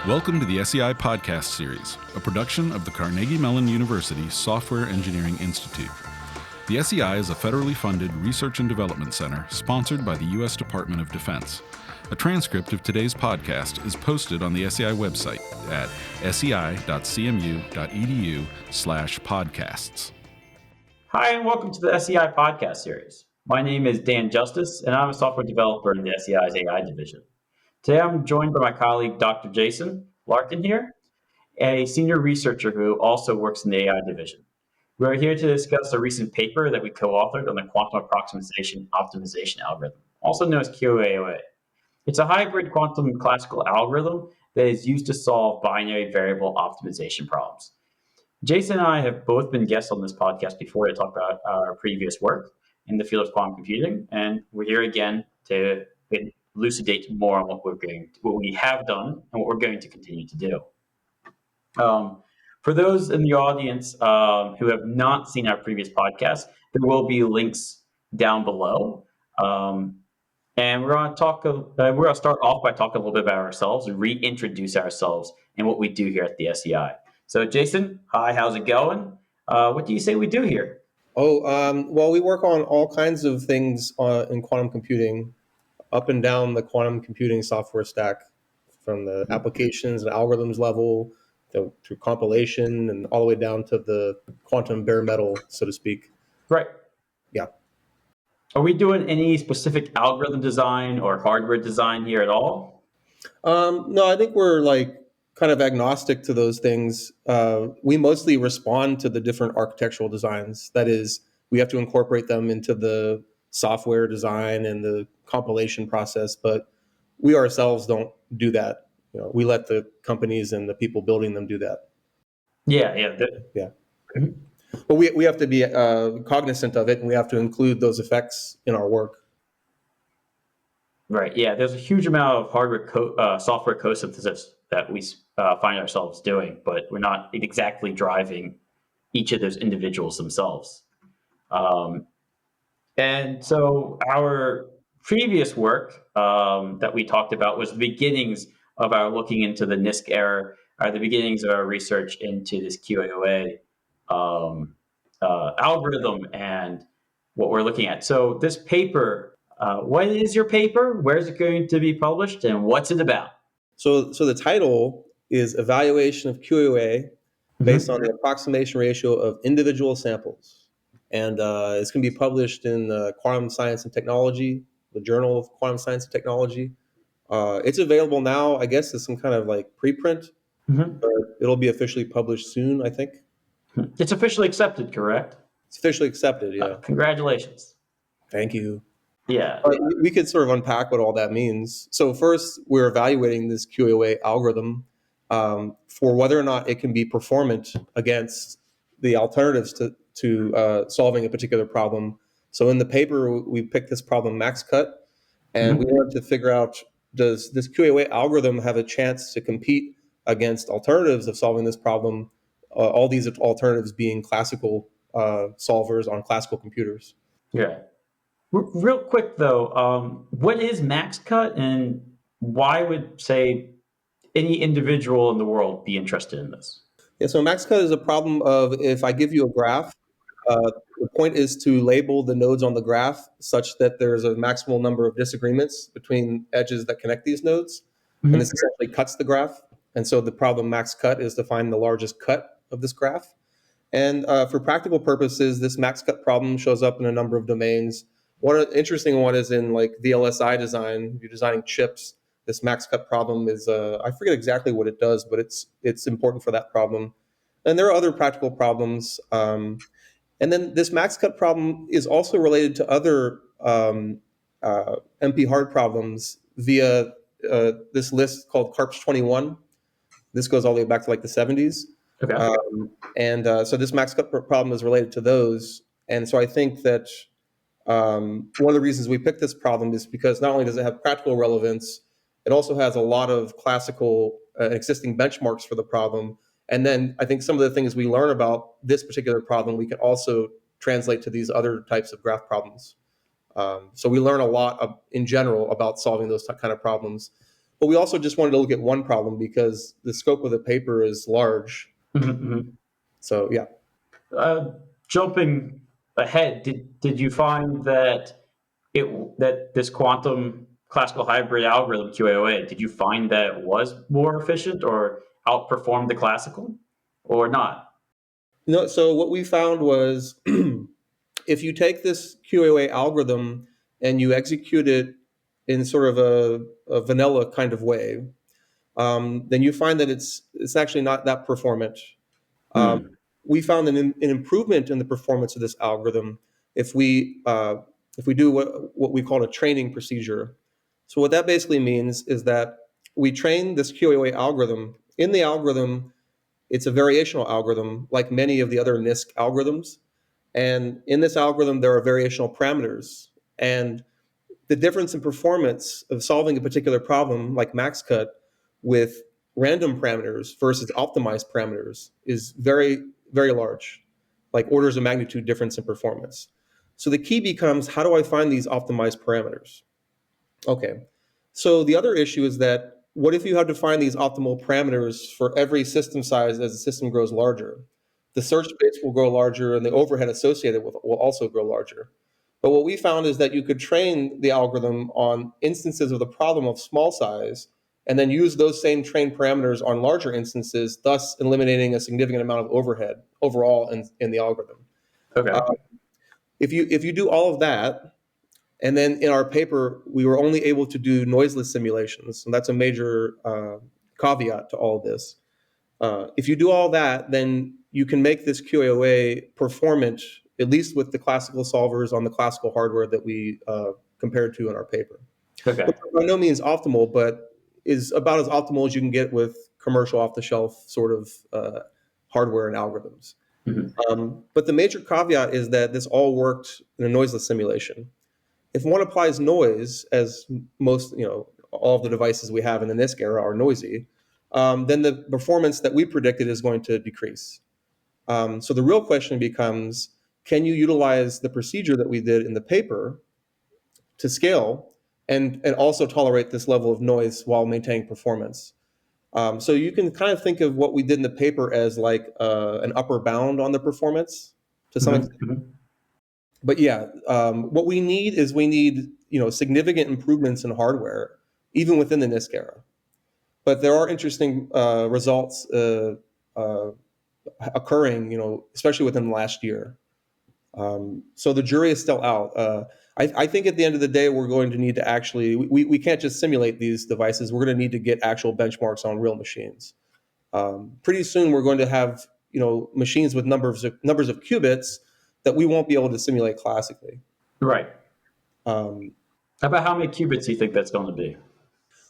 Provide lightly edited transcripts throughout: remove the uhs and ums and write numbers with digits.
Welcome to the SEI Podcast Series, a production of the Carnegie Mellon University Software Engineering Institute. The SEI is a federally funded research and development center sponsored by the U.S. Department of Defense. A transcript of today's podcast is posted on the SEI website at sei.cmu.edu/podcasts. Hi, and welcome to the SEI Podcast Series. My name is Dan Justice, and I'm a software developer in the SEI's AI division. Today, I'm joined by my colleague, Dr. Jason Larkin here, a senior researcher who also works in the AI division. We're here to discuss a recent paper that we co-authored on the quantum approximation optimization algorithm, also known as QAOA. It's a hybrid quantum classical algorithm that is used to solve binary variable optimization problems. Jason and I have both been guests on this podcast before to talk about our previous work in the field of quantum computing, and we're here again to elucidate more on what we have done and what we're going to continue to do. For those in the audience who have not seen our previous podcast, there will be links down below. And we're going to start off by talking a little bit about ourselves and reintroduce ourselves and what we do here at the SEI. So, Jason, hi, how's it going? What do you say we do here? Well, we work on all kinds of things in quantum computing, up and down the quantum computing software stack, from the applications and algorithms level through compilation and all the way down to the quantum bare metal, so to speak. Right. Yeah. Are we doing any specific algorithm design or hardware design here at all? No, I think we're kind of agnostic to those things. We mostly respond to the different architectural designs. That is, we have to incorporate them into the software design and the compilation process, but we ourselves don't do that. We let the companies and the people building them do that. Yeah. Mm-hmm. But we have to be cognizant of it, and we have to include those effects in our work. Right. Yeah. There's a huge amount of hardware software co-synthesis that we find ourselves doing, but we're not exactly driving each of those individuals themselves. And so our previous work that we talked about was the beginnings of our looking into the NISQ error, the beginnings of our research into this QAOA algorithm and what we're looking at. So this paper, what is your paper? Where is it going to be published, and what's it about? So the title is Evaluation of QAOA based on the approximation ratio of individual samples. And it's going to be published in Quantum Science and Technology, the Journal of Quantum Science and Technology. It's available now, I guess, as some kind of preprint, but it'll be officially published soon, I think. It's officially accepted, correct? It's officially accepted, yeah. Congratulations. Thank you. Yeah. We could sort of unpack what all that means. So first, we're evaluating this QAOA algorithm for whether or not it can be performant against the alternatives to solving a particular problem. So in the paper, we picked this problem max cut, and we wanted to figure out, does this QAOA algorithm have a chance to compete against alternatives of solving this problem, all these alternatives being classical solvers on classical computers. Yeah. Real quick, though, what is max cut, and why would, say, any individual in the world be interested in this? Yeah, so max cut is a problem of, if I give you a graph, the point is to label the nodes on the graph such that there's a maximal number of disagreements between edges that connect these nodes, and this essentially cuts the graph. And so the problem max cut is to find the largest cut of this graph. And for practical purposes, this max cut problem shows up in a number of domains. One interesting one is in VLSI design. If you're designing chips, this max cut problem is, I forget exactly what it does, but it's important for that problem. And there are other practical problems. And then this max cut problem is also related to other MP-hard problems via this list called CARPS 21. This goes all the way back to the 70s. Okay. So this max cut problem is related to those. And so I think that one of the reasons we picked this problem is because not only does it have practical relevance, it also has a lot of classical existing benchmarks for the problem. And then I think some of the things we learn about this particular problem, we can also translate to these other types of graph problems. So we learn a lot in general about solving those kind of problems. But we also just wanted to look at one problem because the scope of the paper is large. Mhm. So yeah. Jumping ahead, did you find that this quantum classical hybrid algorithm QAOA, did you find that it was more efficient or outperformed the classical, or not? No, so what we found was if you take this QAOA algorithm and you execute it in sort of a vanilla kind of way, then you find that it's actually not that performant. Um, Hmm. we found an improvement in the performance of this algorithm if we do what we call a training procedure. So what that basically means is that we train this QAOA algorithm. In the algorithm, it's a variational algorithm like many of the other NISQ algorithms. And in this algorithm, there are variational parameters. And the difference in performance of solving a particular problem, like max cut, with random parameters versus optimized parameters is very, very large, like orders of magnitude difference in performance. So the key becomes, how do I find these optimized parameters? Okay. So the other issue is that what if you have to find these optimal parameters for every system size as the system grows larger? The search space will grow larger and the overhead associated with it will also grow larger. But what we found is that you could train the algorithm on instances of the problem of small size and then use those same trained parameters on larger instances, thus eliminating a significant amount of overhead overall in the algorithm. Uh, Okay. if you do all of that, and then in our paper, we were only able to do noiseless simulations. And that's a major caveat to all of this. If you do all that, then you can make this QAOA performant, at least with the classical solvers on the classical hardware that we compared to in our paper. Okay. Which by no means optimal, but is about as optimal as you can get with commercial off-the-shelf sort of hardware and algorithms. Mhm. But the major caveat is that this all worked in a noiseless simulation. If one applies noise, as most, all of the devices we have in the NISQ era are noisy, then the performance that we predicted is going to decrease. So the real question becomes, can you utilize the procedure that we did in the paper to scale and also tolerate this level of noise while maintaining performance? So you can kind of think of what we did in the paper as like an upper bound on the performance to some Mhm. extent. Mhm. But yeah, what we need significant improvements in hardware, even within the NISQ era. But there are interesting results uh, occurring, especially within the last year. So the jury is still out. I think at the end of the day, we're going to need to actually we can't just simulate these devices. We're going to need to get actual benchmarks on real machines. Pretty soon, we're going to have machines with numbers of qubits that we won't be able to simulate classically. Right. Um, About how many qubits do you think that's going to be?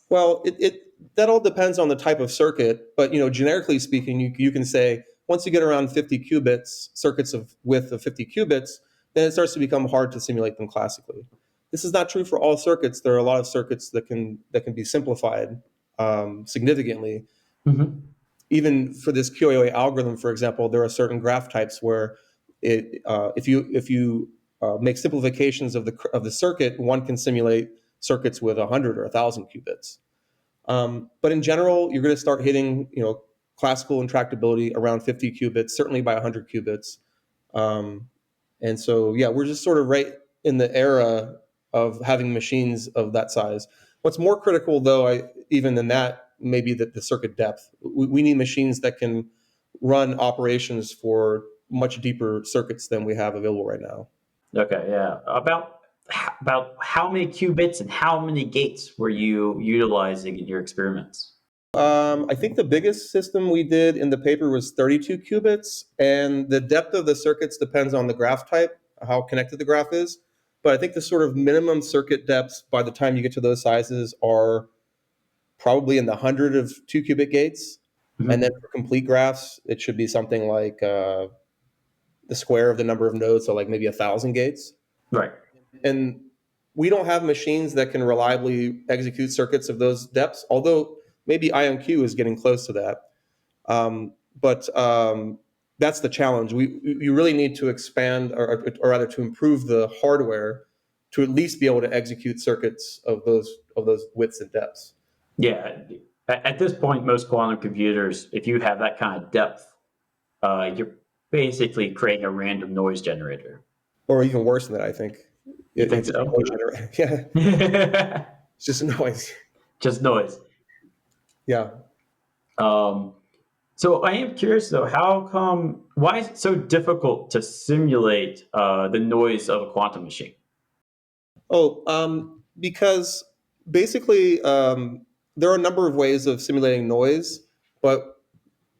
well, it that all depends on the type of circuit, but generically speaking, you can say once you get around 50 qubits, circuits of width of 50 qubits, then it starts to become hard to simulate them classically. This is not true for all circuits. There are a lot of circuits that can be simplified significantly. Mhm. Even for this QAOA algorithm, for example, there are certain graph types where if you make simplifications of the circuit, one can simulate circuits with 100 or 1,000 qubits. But in general, you're going to start hitting classical intractability around 50 qubits, certainly by 100 qubits. Um, and so yeah, we're just sort of right in the era of having machines of that size. What's more critical, though, even than that, maybe the circuit depth. We need machines that can run operations for much deeper circuits than we have available right now. Okay, yeah. About how many qubits and how many gates were you utilizing in your experiments? I think the biggest system we did in the paper was 32 qubits, and the depth of the circuits depends on the graph type, how connected the graph is. But I think the sort of minimum circuit depths by the time you get to those sizes are probably in the hundred of 2 qubit gates. And then Mhm. for complete graphs, it should be something like the square of the number of nodes, so like maybe 1,000 gates. Right. And we don't have machines that can reliably execute circuits of those depths, although maybe IonQ is getting close to that. But that's the challenge. You really need to expand, or rather, to improve the hardware to at least be able to execute circuits of those widths and depths. Yeah. At this point, most quantum computers, if you have that kind of depth, you're basically creating a random noise generator. Or even worse than that, I think. You think It's just a so? noise generator. Yeah, it's just a noise. Just noise. Yeah. Um, so I am curious though, why is it so difficult to simulate the noise of a quantum machine? Because basically there are a number of ways of simulating noise, but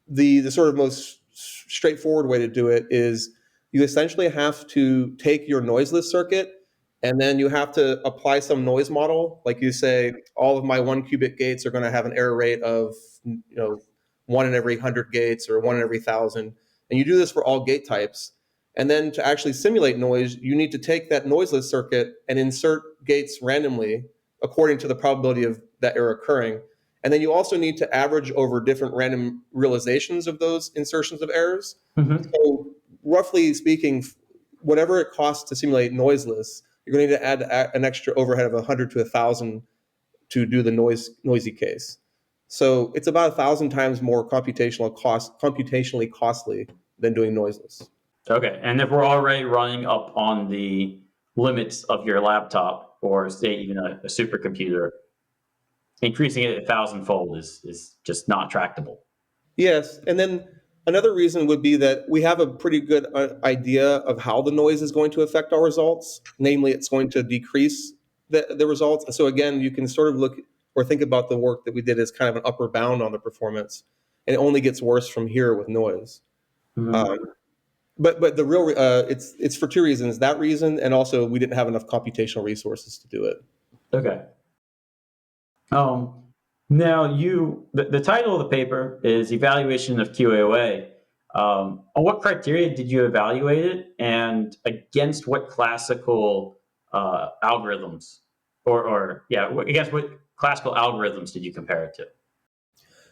the sort of most straightforward way to do it is you essentially have to take your noiseless circuit and then you have to apply some noise model. Like you say, all of my 1 qubit gates are going to have an error rate of 1 in every 100 gates or 1 in every 1,000, and you do this for all gate types. And then to actually simulate noise, you need to take that noiseless circuit and insert gates randomly according to the probability of that error occurring. And then you also need to average over different random realizations of those insertions of errors. Hmm. So, roughly speaking, whatever it costs to simulate noiseless, you're going to need to add an extra overhead of 100 to 1,000 to do the noisy case. So it's about 1,000 times more computationally costly than doing noiseless. Okay, and if we're already running up on the limits of your laptop or say even a supercomputer, increasing it 1,000-fold is just not tractable. Yes, and then another reason would be that we have a pretty good idea of how the noise is going to affect our results. Namely, it's going to decrease the results. So again, you can sort of look or think about the work that we did as kind of an upper bound on the performance, and it only gets worse from here with noise. Mhm. Um, but the real it's for two reasons: that reason, and also we didn't have enough computational resources to do it. Okay. Um, Now, the title of the paper is Evaluation of QAOA. On what criteria did you evaluate it, and against what classical algorithms, or yeah, against what classical algorithms did you compare it to?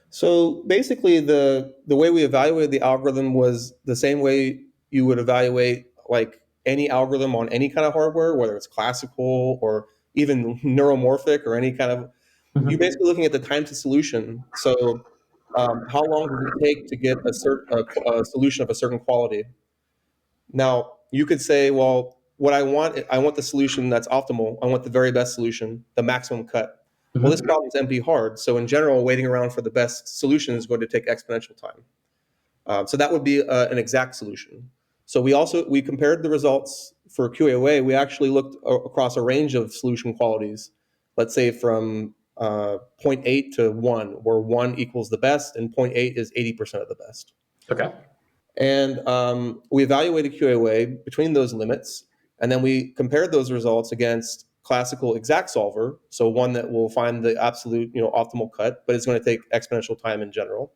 So basically, the way we evaluated the algorithm was the same way you would evaluate like any algorithm on any kind of hardware, whether it's classical or even neuromorphic or any kind of. You're Mhm. basically looking at the time to solution. So how long does it take to get a solution of a certain quality? Now you could say, well, what I want the solution that's optimal. I want the very best solution, the maximum cut. Well, this Mhm. problem is NP hard. So in general, waiting around for the best solution is going to take exponential time. So that would be an exact solution. So we compared the results for QAOA. We actually looked across a range of solution qualities. Let's say from 0.8 to 1, where 1 equals the best and 0.8 is 80% of the best. Okay. And we evaluated QAOA between those limits, and then we compared those results against classical exact solver, so one that will find the absolute optimal cut, but it's going to take exponential time in general.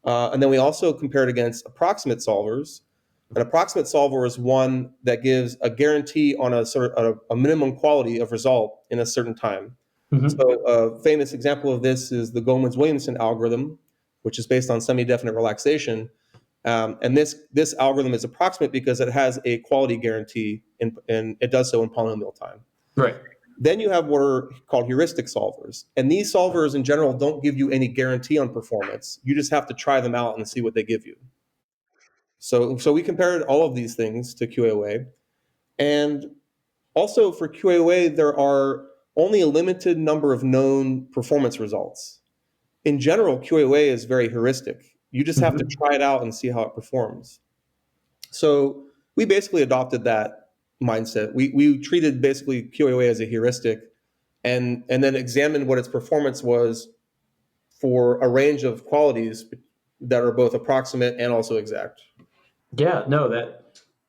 And then we also compared against approximate solvers. An approximate solver is one that gives a guarantee on a minimum quality of result in a certain time. Mhm. So a famous example of this is the Goldman-Williamson algorithm, which is based on semi-definite relaxation. And this algorithm is approximate because it has a quality guarantee, and it does so in polynomial time. Right. Then you have what are called heuristic solvers. And these solvers in general don't give you any guarantee on performance. You just have to try them out and see what they give you. So we compared all of these things to QAOA. And also for QAOA, there are only a limited number of known performance results. In general, QAOA is very heuristic. You just have to Mhm. try it out and see how it performs. So we basically adopted that mindset. We treated basically QAOA as a heuristic and then examined what its performance was for a range of qualities that are both approximate and also exact. Yeah. No,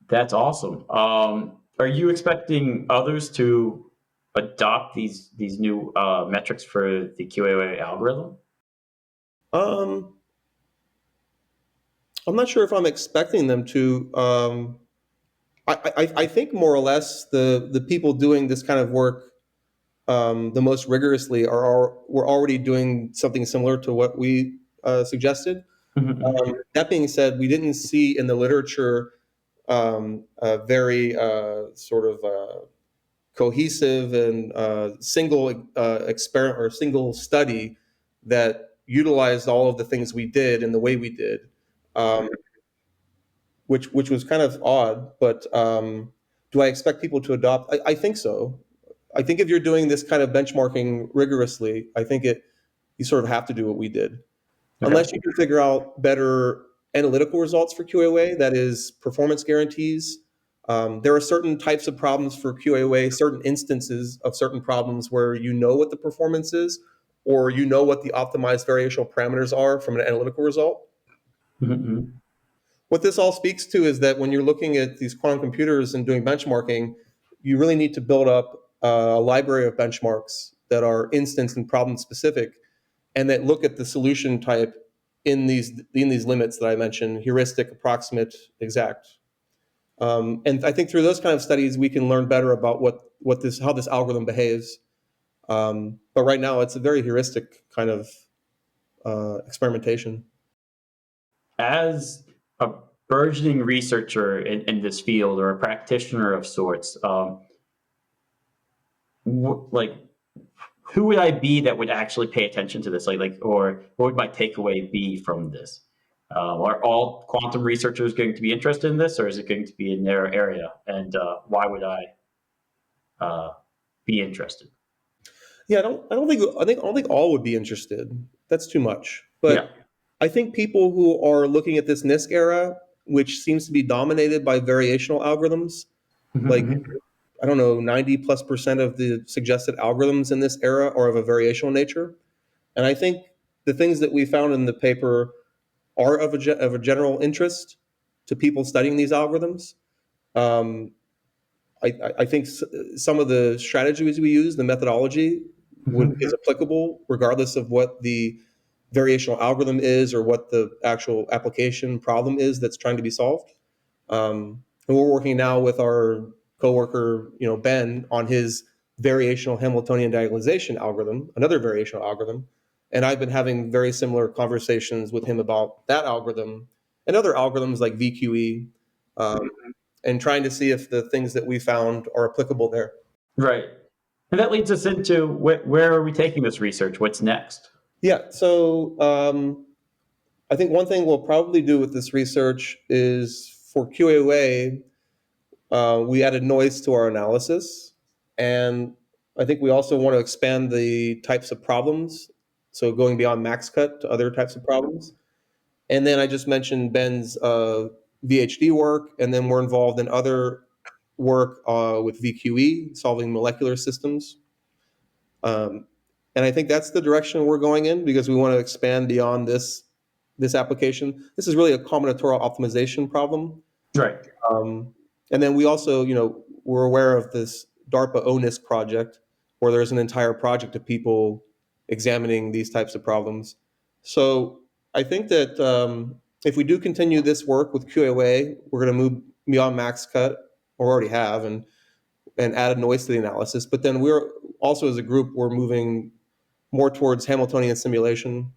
that's awesome. Are you expecting others to adopt these new metrics for the QAOA algorithm? Um, I'm not sure if I'm expecting them to. I think more or less the people doing this kind of work the most rigorously were already doing something similar to what we suggested. Mhm. That being said, we didn't see in the literature a very sort of cohesive and single experiment or single study that utilized all of the things we did in the way we did, which was kind of odd. But do I expect people to adopt? I think so. I think if you're doing this kind of benchmarking rigorously, I think you sort of have to do what we did, Okay. unless you can figure out better analytical results for QAOA, that is performance guarantees. There are certain types of problems for QAOA, certain instances of certain problems where you know what the performance is, or you know what the optimized variational parameters are from an analytical result. Mm-hmm. What this all speaks to is that when you're looking at these quantum computers and doing benchmarking, you really need to build up a library of benchmarks that are instance and problem specific, and that look at the solution type in these limits that I mentioned: heuristic, approximate, exact. And I think through those kind of studies, we can learn better about how this algorithm behaves. But right now, it's a very heuristic kind of experimentation. As a burgeoning researcher in this field or a practitioner of sorts, like who would I be that would actually pay attention to this? Or what would my takeaway be from this? Are all quantum researchers going to be interested in this, or is it going to be a narrow area? And why would I be interested? Yeah, I don't think all would be interested. That's too much. Yeah. But I think people who are looking at this NISQ era, which seems to be dominated by variational algorithms, like Mm-hmm. I don't know, 90+% of the suggested algorithms in this era are of a variational nature. And I think the things that we found in the paper are of a general interest to people studying these algorithms. Um, I think some of the strategies we use, the methodology, is applicable regardless of what the variational algorithm is or what the actual application problem is that's trying to be solved. And we're working now with our coworker, Ben, on his variational Hamiltonian diagonalization algorithm, another variational algorithm. And I've been having very similar conversations with him about that algorithm and other algorithms like VQE, um, and trying to see if the things that we found are applicable there. Right. And that leads us into where are we taking this research? What's next? Yeah. So I think one thing we'll probably do with this research is for QAOA, we added noise to our analysis. And I think we also want to expand the types of problems. So going beyond max cut to other types of problems. And then I just mentioned Ben's VHD work. And then we're involved in other work with VQE, solving molecular systems. Um, and I think that's the direction we're going in because we want to expand beyond this application. This is really a combinatorial optimization problem. Right. And then we also, we're aware of this DARPA ONISC project where there's an entire project of people examining these types of problems. So I think that if we do continue this work with QAOA, we're going to move beyond max cut, or already have, and add noise to the analysis. But then we're also, as a group, we're moving more towards Hamiltonian simulation.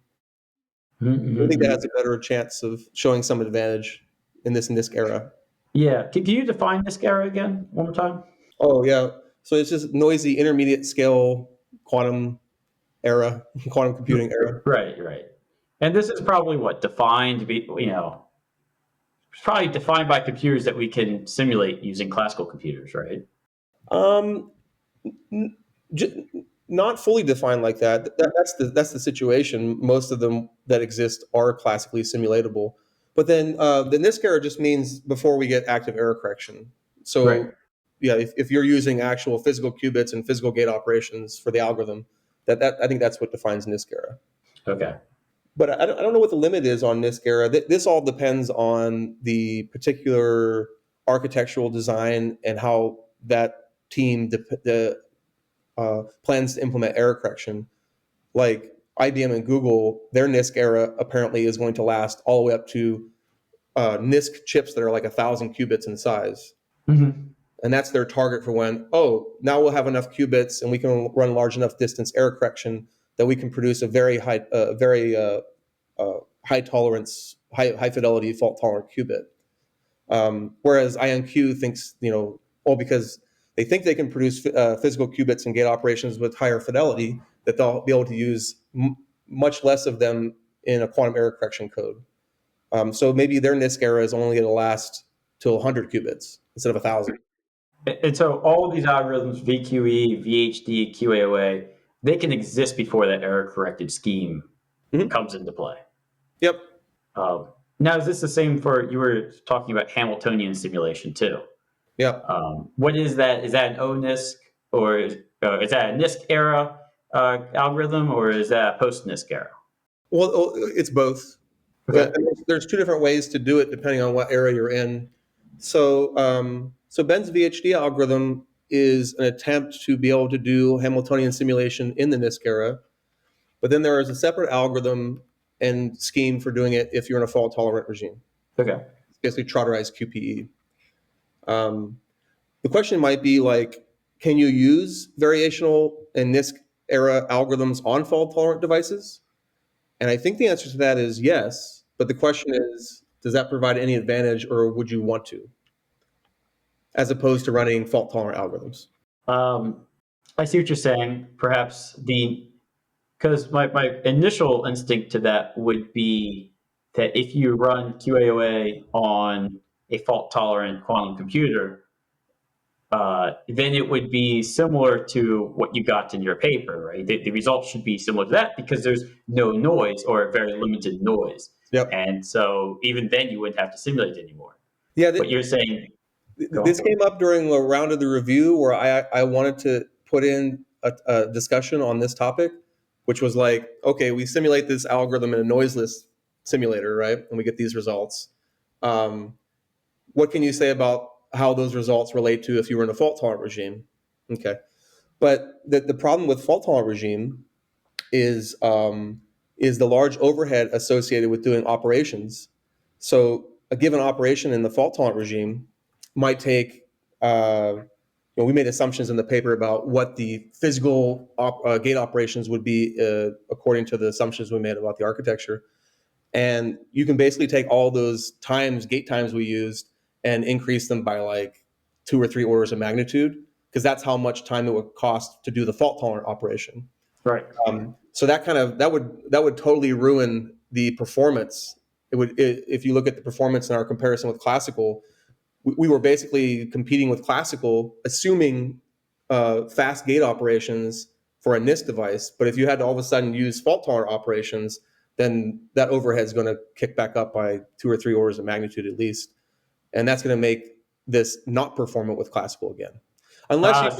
I think that has a better chance of showing some advantage in this NISQ era. Yeah. Can you define this era again one more time? Oh yeah. So it's just noisy intermediate scale quantum era, quantum computing era. Right, right. And this is probably what defined to be, it's probably defined by computers that we can simulate using classical computers, right? Um, n- j- Not fully defined like that. That's the situation. Most of them that exist are classically simulatable. But then the NISQ error just means before we get active error correction. Right. So yeah, if you're using actual physical qubits and physical gate operations for the algorithm, that I think that's what defines NISQ error. Okay. But I don't know what the limit is on NISQ era. This all depends on the particular architectural design and how that team plans to implement error correction. Like IBM and Google, their NISQ era apparently is going to last all the way up to NISQ chips that are like 1,000 qubits in size. Mm-hmm. And that's their target for when, now we'll have enough qubits and we can run large enough distance error correction that we can produce a very high tolerance, high fidelity, fault tolerant qubit. Whereas IonQ thinks, because they think they can produce physical qubits and gate operations with higher fidelity, that they'll be able to use much less of them in a quantum error correction code. So maybe their NISQ error is only going to last till 100 qubits instead of 1,000. And so all of these algorithms, VQE, VHD, QAOA, they can exist before that error-corrected scheme comes into play. Yep. Now, is this the same for, you were talking about Hamiltonian simulation too? Yeah. What is that? Is that an ONISC, or is that a NISQ era algorithm, or is that a post-NISQ era? Well, it's both. Okay. There's two different ways to do it depending on what era you're in. So Ben's VHD algorithm is an attempt to be able to do Hamiltonian simulation in the NISQ era, but then there is a separate algorithm and scheme for doing it if you're in a fault-tolerant regime. Okay. It's basically trotterized QPE. The question might be like, can you use variational and NISQ era algorithms on fault-tolerant devices? And I think the answer to that is yes, but the question is, does that provide any advantage, or would you want to, as opposed to running fault-tolerant algorithms? I see what you're saying. Perhaps because my initial instinct to that would be that if you run QAOA on a fault-tolerant quantum computer, then it would be similar to what you got in your paper, right? The results should be similar to that because there's no noise or very limited noise. Yep. And so even then you wouldn't have to simulate anymore. Yeah. But you're saying... This came up during a round of the review where I wanted to put in a discussion on this topic, which was like, okay, we simulate this algorithm in a noiseless simulator, right? And we get these results. What can you say about how those results relate to if you were in a fault-tolerant regime? Okay. But the problem with fault-tolerant regime is the large overhead associated with doing operations. So a given operation in the fault-tolerant regime might take, we made assumptions in the paper about what the physical gate operations would be according to the assumptions we made about the architecture. And you can basically take all those gate times we used, and increase them by like 2 or 3 orders of magnitude, because that's how much time it would cost to do the fault-tolerant operation. Right. So that would totally ruin the performance. If you look at the performance in our comparison with classical, we were basically competing with classical, assuming fast gate operations for a NISQ device. But if you had to all of a sudden use fault-tolerant operations, then that overhead is going to kick back up by 2 or 3 orders of magnitude at least. And that's going to make this not performant with classical again, unless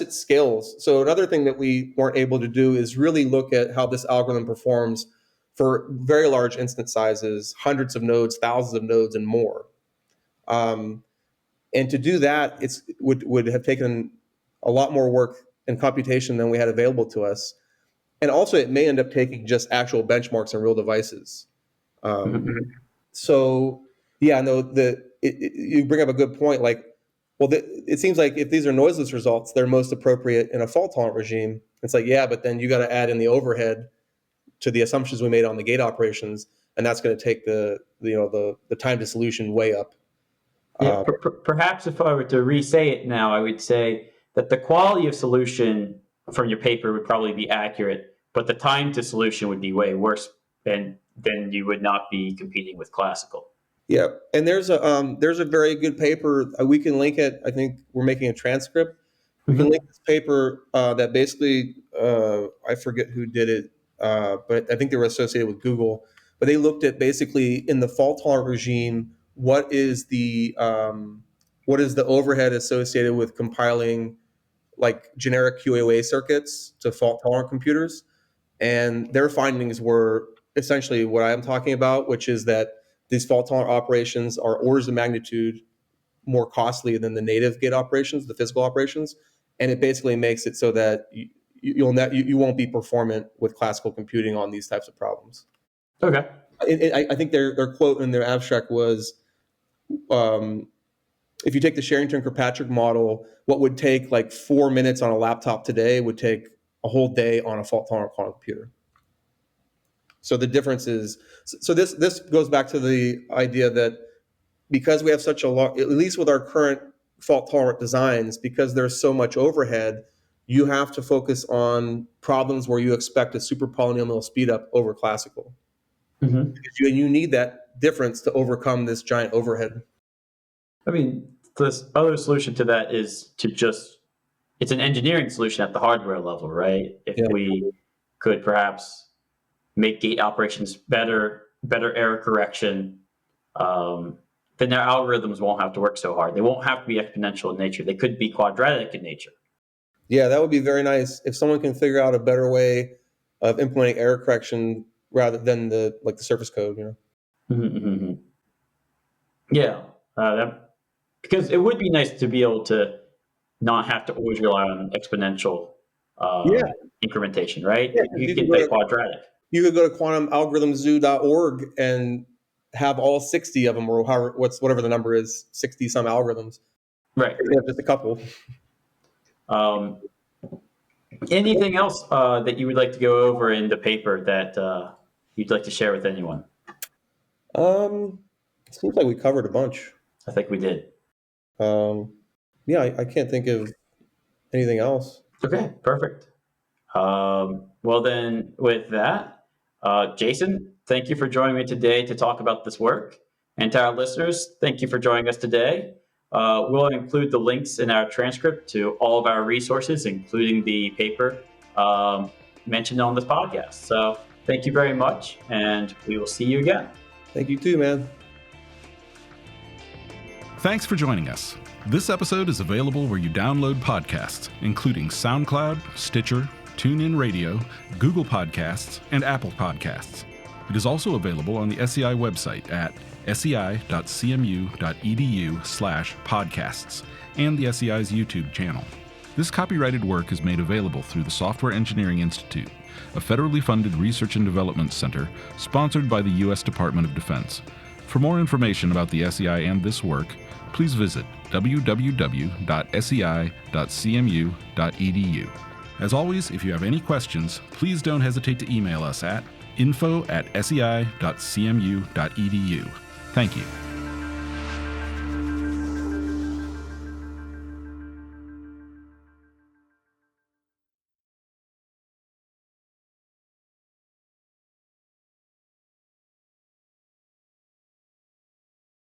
it scales. So another thing that we weren't able to do is really look at how this algorithm performs for very large instance sizes, hundreds of nodes, thousands of nodes, and more. And to do that, it would have taken a lot more work and computation than we had available to us. And also, it may end up taking just actual benchmarks on real devices. So, yeah, no, you bring up a good point. Like, well, it seems like if these are noiseless results, they're most appropriate in a fault-tolerant regime. It's like, yeah, but then you got to add in the overhead to the assumptions we made on the gate operations, and that's going to take the time to solution way up. Yeah, perhaps if I were to re-say it now, I would say that the quality of solution from your paper would probably be accurate, but the time to solution would be way worse, than you would not be competing with classical. Yeah, and there's a very good paper. We can link it. I think we're making a transcript. We can link this paper that basically, I forget who did it, but I think they were associated with Google. But they looked at basically in the fault-tolerant regime, what is the overhead associated with compiling like generic QAOA circuits to fault-tolerant computers, and their findings were essentially what I'm talking about, which is that these fault-tolerant operations are orders of magnitude more costly than the native gate operations, the physical operations, and it basically makes it so that you won't be performant with classical computing on these types of problems. Okay. I think their quote in their abstract was, if you take the Sherrington-Kirkpatrick model, what would take like 4 minutes on a laptop today would take a whole day on a fault-tolerant quantum computer. So the difference is, so this goes back to the idea that because we have such a long, at least with our current fault-tolerant designs, because there's so much overhead, you have to focus on problems where you expect a super polynomial speed up over classical. Mm-hmm. You need that difference to overcome this giant overhead. I mean, this other solution to that is to just, it's an engineering solution at the hardware level, right? If we could perhaps make gate operations better error correction, then their algorithms won't have to work so hard. They won't have to be exponential in nature. They could be quadratic in nature. Yeah, that would be very nice if someone can figure out a better way of implementing error correction rather than the surface code. Mm-hmm, mm-hmm. Yeah, because it would be nice to be able to not have to always rely on exponential incrementation, right? Yeah, You can play quadratic. You could go to quantumalgorithmzoo.org and have all 60 of them, or whatever the number is, 60 some algorithms. Right. Just a couple. Anything else that you would like to go over in the paper that you'd like to share with anyone? It seems like we covered a bunch. I think we did. I can't think of anything else. Okay, perfect. Well then, with that, Jason, thank you for joining me today to talk about this work. And to our listeners, thank you for joining us today. We'll include the links in our transcript to all of our resources, including the paper mentioned on this podcast. So thank you very much, and we will see you again. Thank you too, man. Thanks for joining us. This episode is available where you download podcasts, including SoundCloud, Stitcher, TuneIn Radio, Google Podcasts, and Apple Podcasts. It is also available on the SEI website at sei.cmu.edu/podcasts and the SEI's YouTube channel. This copyrighted work is made available through the Software Engineering Institute, a federally funded research and development center sponsored by the U.S. Department of Defense. For more information about the SEI and this work, please visit www.sei.cmu.edu. As always, if you have any questions, please don't hesitate to email us at info@sei.cmu.edu. Thank you.